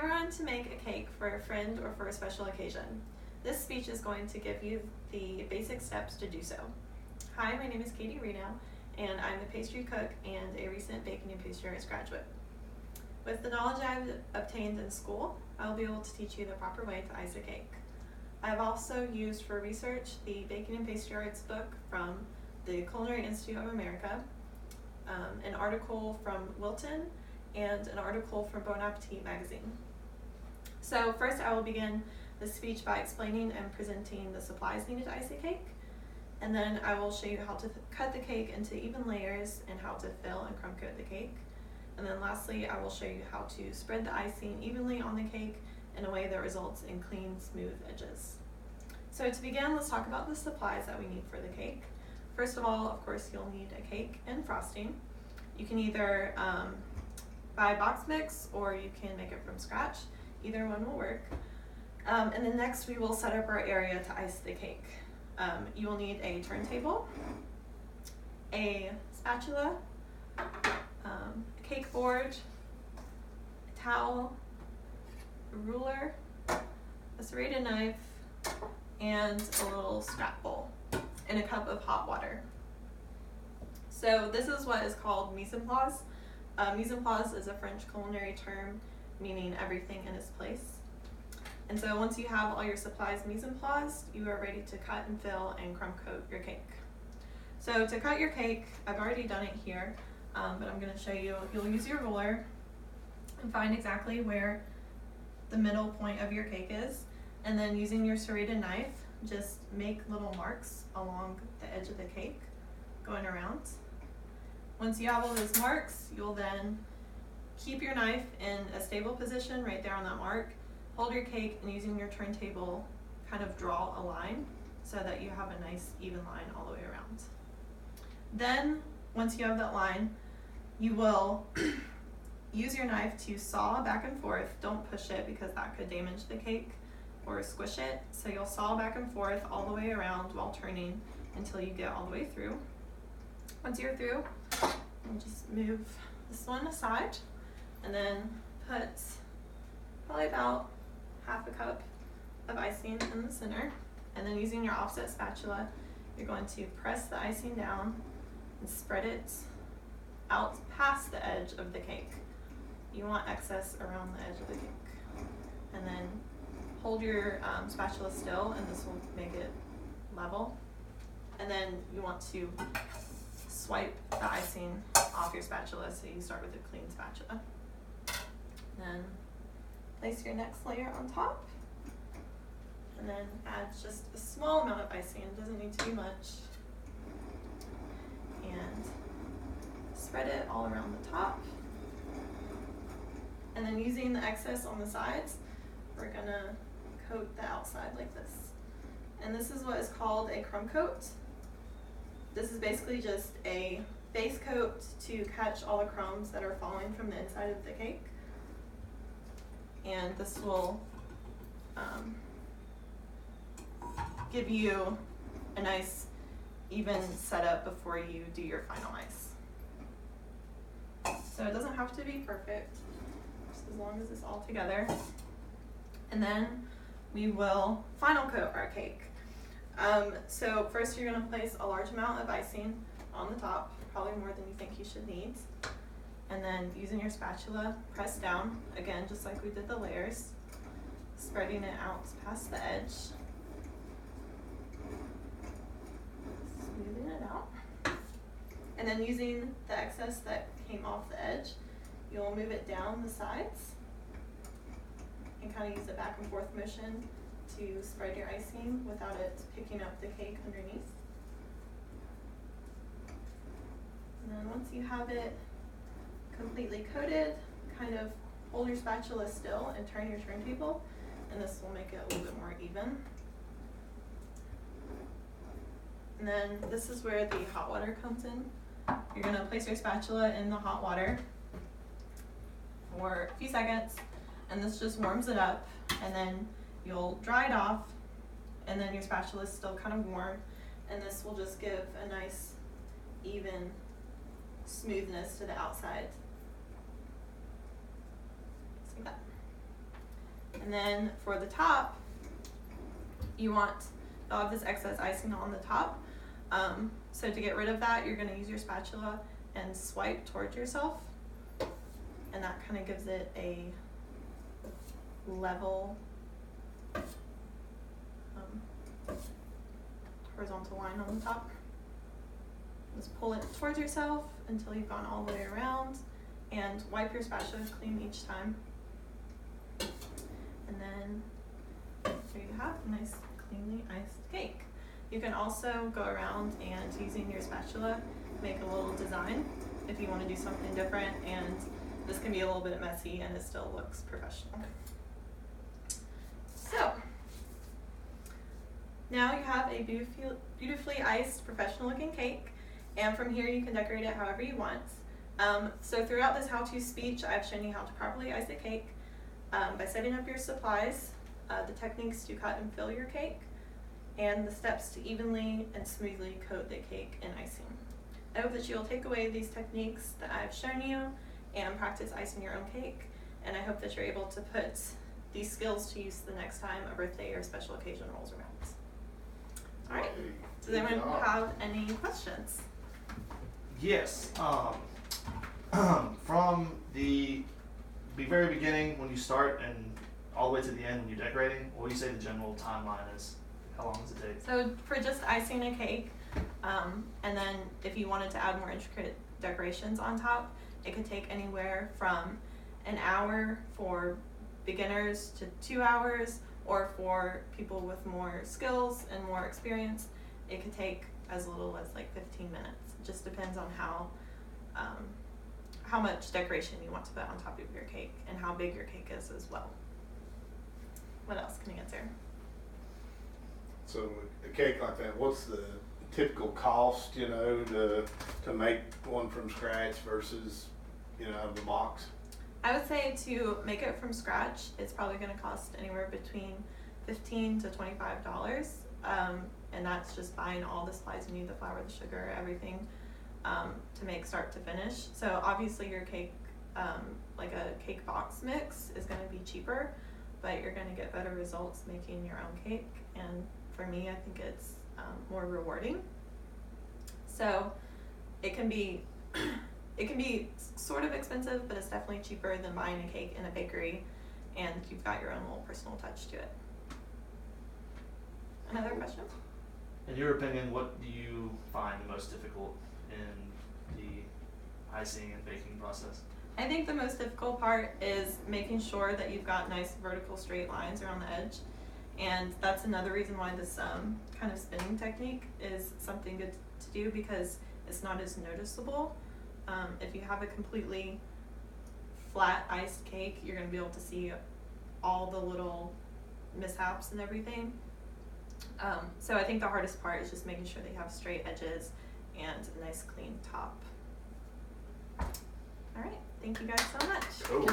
everyone to make a cake for a friend or for a special occasion. This speech is going to give you the basic steps to do so. Hi, my name is Reno, and I'm a pastry cook and a recent baking and pastry arts graduate. With the knowledge I've obtained in school, I'll be able to teach you the proper way to ice a cake. I've also used for research the Baking and Pastry Arts book from the Culinary Institute of America, an article from Wilton, and an article from Bon Appetit magazine. So first I will begin the speech by explaining and presenting the supplies needed to ice a cake, and then I will show you how to cut the cake into even layers and how to fill and crumb coat the cake. And then lastly, I will show you how to spread the icing evenly on the cake in a way that results in clean, smooth edges. So to begin, let's talk about the supplies that we need for the cake. First of all, of course, you'll need a cake and frosting. You can either buy box mix or you can make it from scratch. Either one will work. And then next we will set up our area to ice the cake. You will need a turntable, a spatula, a cake board, a towel, a ruler, a serrated knife, and a little scrap bowl, and a cup of hot water. So this is what is called mise en place. Mise en place is a French culinary term meaning everything in its place. And so once you have all your supplies mise en place, you are ready to cut and fill and crumb coat your cake. So to cut your cake, I've already done it here, but I'm going to show you. You'll use your ruler and find exactly where the middle point of your cake is, and then using your serrated knife, just make little marks along the edge of the cake going around. Once you have all those marks, you'll then keep your knife in a stable position right there on that mark. Hold your cake and using your turntable kind of draw a line so that you have a nice even line all the way around. Then once you have that line, you will use your knife to saw back and forth. Don't push it because that could damage the cake or squish it. So you'll saw back and forth all the way around while turning until you get all the way through. Once you're through, you'll just move this one aside and then put probably about half a cup of icing in the center. And then using your offset spatula, you're going to press the icing down and spread it out past the edge of the cake. You want excess around the edge of the cake. And then hold your spatula still, and this will make it level. And then you want to swipe the icing off your spatula, so you start with a clean spatula. Then place your next layer on top, and then add just a small amount of icing. It doesn't need to be much. And spread it all around the top. And then using the excess on the sides, we're gonna coat the outside like this. And this is what is called a crumb coat. This is basically just a base coat to catch all the crumbs that are falling from the inside of the cake. And this will give you a nice even setup before you do your final ice. So it doesn't have to be perfect, just as long as it's all together. And then we will final coat our cake. So first you're going to place a large amount of icing on the top, probably more than you think you should need. And then using your spatula, press down, again, just like we did the layers, spreading it out past the edge, smoothing it out. And then using the excess that came off the edge, you'll move it down the sides and kind of use a back and forth motion to spread your icing without it picking up the cake underneath. And then once you have it completely coated, kind of hold your spatula still and turn your turntable, and this will make it a little bit more even. And then this is where the hot water comes in. You're going to place your spatula in the hot water for a few seconds, and this just warms it up, and then you'll dry it off, and then your spatula is still kind of warm, and this will just give a nice even smoothness to the outside. See that? And then for the top, you'll have this excess icing on the top. So to get rid of that, you're gonna use your spatula and swipe towards yourself. And that kind of gives it a level horizontal line on the top. Just pull it towards yourself until you've gone all the way around, and wipe your spatula clean each time. And then there you have a nice cleanly iced cake. You can also go around and using your spatula make a little design if you want to do something different, and this can be a little bit messy and it still looks professional. So now you have a beautifully iced professional looking cake, and from here you can decorate it however you want. So throughout this how-to speech, I've shown you how to properly ice a cake by setting up your supplies, the techniques to cut and fill your cake, and the steps to evenly and smoothly coat the cake in icing. I hope that you will take away these techniques that I've shown you and practice icing your own cake, and I hope that you're able to put these skills to use the next time a birthday or special occasion rolls around. All right, does anyone have any questions? Yes. From the very beginning when you start and all the way to the end when you're decorating, what do you say the general timeline is? How long does it take? So for just icing a cake, and then if you wanted to add more intricate decorations on top, it could take anywhere from an hour for beginners to 2 hours, or for people with more skills and more experience, it could take as little as like 15 minutes. It just depends on how much decoration you want to put on top of your cake and how big your cake is as well. What else can you answer? So a cake like that, what's the typical cost, to make one from scratch versus, out of the box? I would say to make it from scratch, it's probably going to cost anywhere between $15 to $25, and that's just buying all the supplies you need, the flour, the sugar, everything, to make start to finish. So obviously your cake, like a cake box mix, is going to be cheaper, but you're going to get better results making your own cake, and for me, I think it's more rewarding. So it can be sort of expensive, but it's definitely cheaper than buying a cake in a bakery, and you've got your own little personal touch to it. Another question? In your opinion, what do you find the most difficult in the icing and baking process? I think the most difficult part is making sure that you've got nice vertical straight lines around the edge, and that's another reason why this kind of spinning technique is something good to do, because it's not as noticeable. If you have a completely flat iced cake, you're going to be able to see all the little mishaps and everything. So I think the hardest part is just making sure that you have straight edges and a nice clean top. All right, thank you guys so much. Cool.